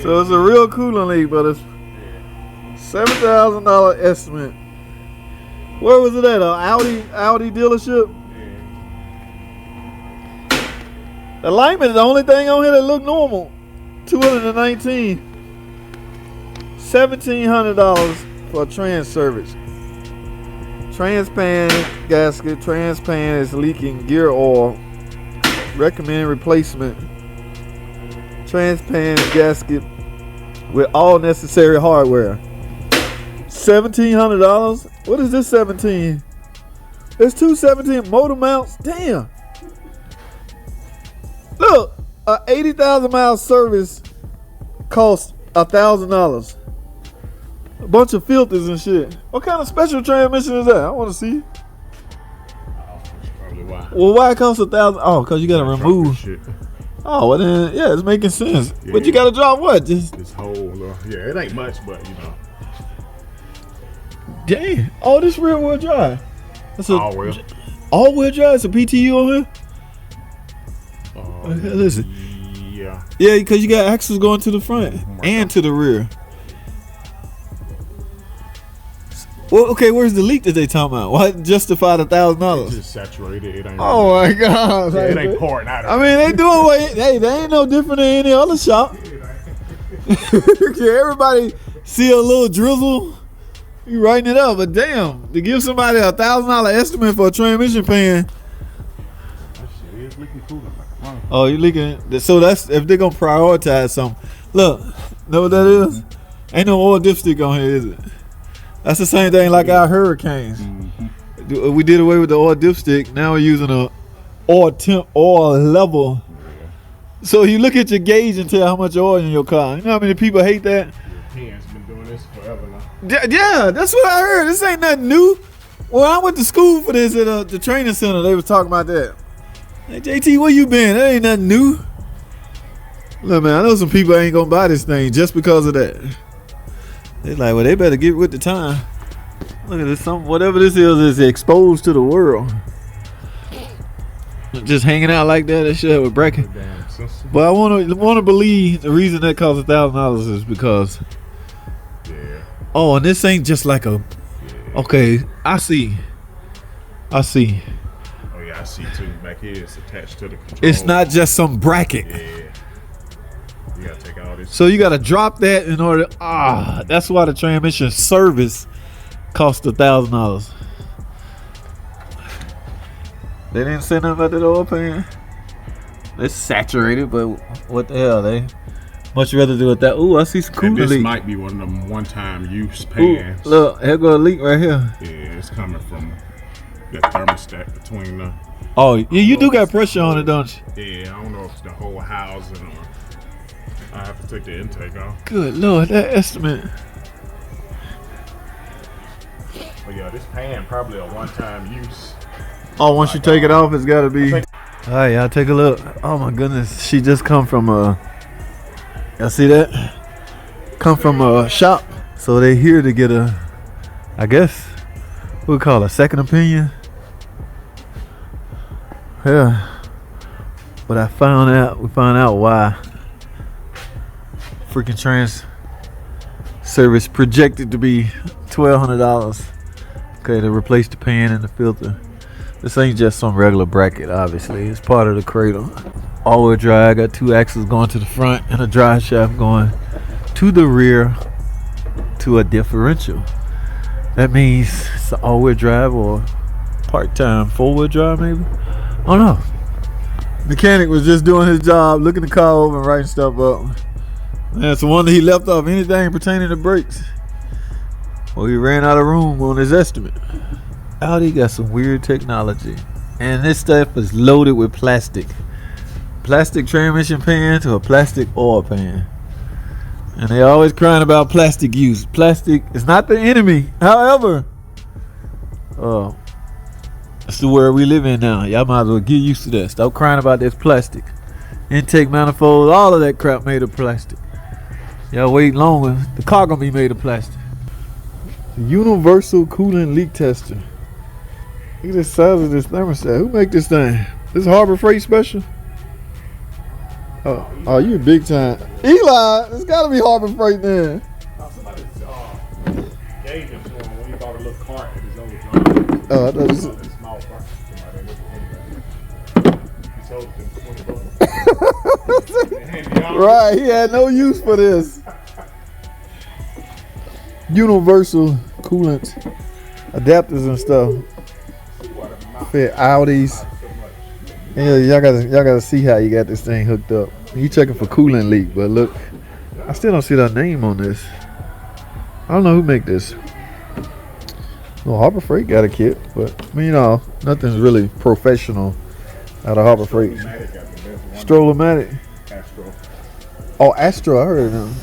So it's a real coolant leak, but it's $7,000 estimate. Where was it at? Audi dealership? The alignment is the only thing on here that look normal. $219. $1,700 for a trans service. Transpan gasket. Transpan is leaking gear oil. Recommend replacement. Transpan gasket with all necessary hardware. $1,700. What is this 17? There's two 17 motor mounts. Damn. Look, a 80,000 mile service costs $1,000. A bunch of filters and shit. What kind of special transmission is that? I want to see. Probably why. Well, why it costs $1,000? Oh, because you got to remove. Shit. Oh, well then, yeah, it's making sense. Yeah. But you got to drop what? Just this whole, yeah, it ain't much, but you know. Dang. Oh, this rear wheel drive. That's All wheel. All wheel drive? It's a PTU on here? Listen. Yeah. Yeah, because you got axles going to the front and to the rear. Well, okay, where's the leak that they talking about? Why justify the $1,000? It's just saturated. It ain't. Oh my God! Yeah, it ain't pouring out. I mean, they doing what? Hey, they ain't no different than any other shop. Everybody see a little drizzle, you writing it up. But damn, to give somebody a $1,000 estimate for a transmission pan. That shit is leaking coolant. Oh, you leaking? So that's if they're gonna prioritize something. Look, know what that is? Ain't no oil dipstick on here, is it? That's the same thing like our Hurricanes. Mm-hmm. We did away with the oil dipstick. Now we're using a oil level. Yeah. So you look at your gauge and tell how much oil in your car. You know how many people hate that? Europeans been doing this forever now. Yeah, that's what I heard. This ain't nothing new. Well, I went to school for this at the training center. They was talking about that. Hey, JT, where you been? That ain't nothing new. Look, man, I know some people ain't gonna buy this thing just because of that. They like, well, they better get with the time. Look at this, whatever this is exposed to the world. Just hanging out like that, shit have a bracket. But I want to believe the reason that costs $1,000 is because. Yeah. Oh, and this ain't just like a. Yeah. Okay, I see. Oh yeah, I see too. Back here, it's attached to the control. It's not just some bracket. Yeah. You gotta take all this. So you gotta drop that in order. That's why the transmission service cost $1,000. They didn't say nothing about that oil pan. It's saturated, but what the hell? They much rather do it that. Ooh, I see some coolant leak. This might be one of them one-time use pans. Ooh, look, here go a leak right here. Yeah, it's coming from that thermostat between the. Oh, yeah, you do got pressure on it, don't you? Yeah, I don't know if it's the whole housing or. I have to take the intake off. Good Lord, that estimate. But yeah, this pan probably a one-time use. Oh, once you take it off, it's got to be. All right, y'all take a look. Oh my goodness, she just come from y'all see that? Come from a shop, so they here to get a, I guess, we call it a second opinion. Yeah, but we found out why. Freaking trans service projected to be $1,200. Okay, to replace the pan and the filter. This ain't just some regular bracket, obviously. It's part of the cradle. All-wheel drive, got two axles going to the front and a drive shaft going to the rear to a differential. That means it's an all-wheel drive or part-time four-wheel drive, maybe. I don't know. Mechanic was just doing his job, looking the car over and writing stuff up. Man, it's a wonder he left off anything pertaining to brakes. Well, he ran out of room on his estimate. Audi got some weird technology. And this stuff is loaded with plastic. Plastic transmission pan to a plastic oil pan. And they always crying about plastic use. Plastic is not the enemy. However, that's the world we live in now. Y'all might as well get used to that. Stop crying about this plastic. Intake manifolds, all of that crap made of plastic. Y'all wait longer, the car gonna be made of plastic. Universal coolant leak tester. Look at the size of this thermostat. Who make this thing? This Harbor Freight special? Oh, you big time. Eli, it's gotta be Harbor Freight then. Somebody gave him to him when he bought a little cart at his old job. Oh, I thought it was... A small cart. He sold it to $20. Right, he had no use for this. Universal coolant adapters and stuff. Fit Audis. Yeah, y'all gotta see how you got this thing hooked up. You checking for coolant leak, but look, I still don't see that name on this. I don't know who make this. Well, Harbor Freight got a kit, but I mean, you know, nothing's really professional out of Harbor Freight. Stroll-O-Matic. Astro. Oh, Astro, I heard of them.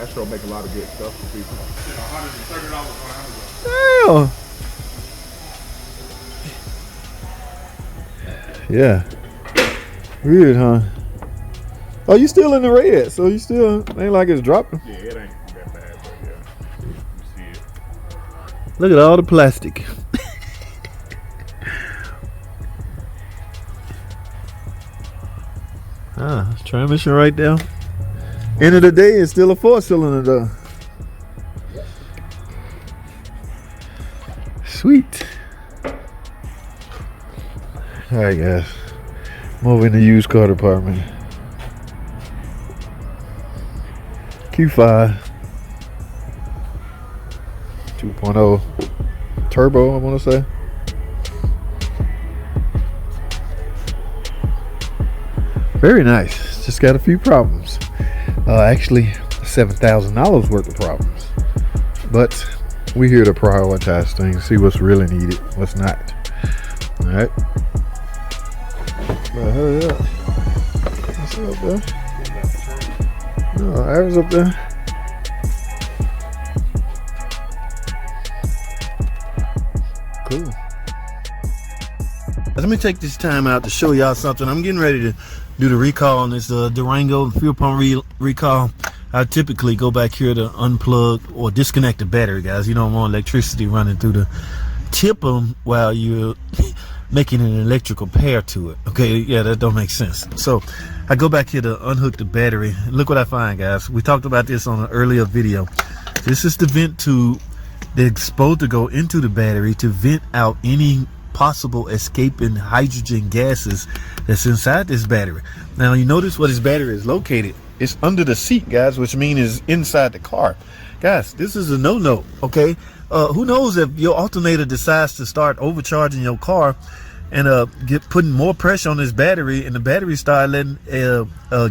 Astro make a lot of good stuff for people. Damn. Yeah. Weird, huh? Oh, you still in the red, so you still ain't like it's dropping. Yeah, it ain't that bad, but yeah. You see it. Look at all the plastic. Transmission right there. End of the day, it's still a 4-cylinder though. Sweet. Alright guys, moving the used car department. Q5 2.0 turbo, I want to say. Very nice, just got a few problems. Actually $7,000 worth of problems, but we're here to prioritize things, see what's really needed, what's not. All right. Well, hurry up. What's up there? No, Aaron's up there. Cool. Let me take this time out to show y'all something. I'm getting ready to do the recall on this Durango fuel pump recall. I typically go back here to unplug or disconnect the battery, guys. You don't want electricity running through the tip them while you're making an electrical pair to it. Okay, yeah, that don't make sense. So I go back here to unhook the battery. Look what I find, guys. We talked about this on an earlier video. This is the vent tube that's supposed to go into the battery to vent out any possible escaping hydrogen gases that's inside this battery. Now you notice where this battery is located. It's under the seat, guys, which means it's inside the car. Guys, this is a no-no, okay? Who knows if your alternator decides to start overcharging your car and putting more pressure on this battery, and the battery start letting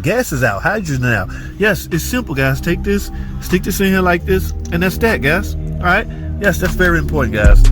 gases out, hydrogen out. Yes, it's simple, guys. Take this, stick this in here like this, and that's that, guys. All right? Yes, that's very important, guys.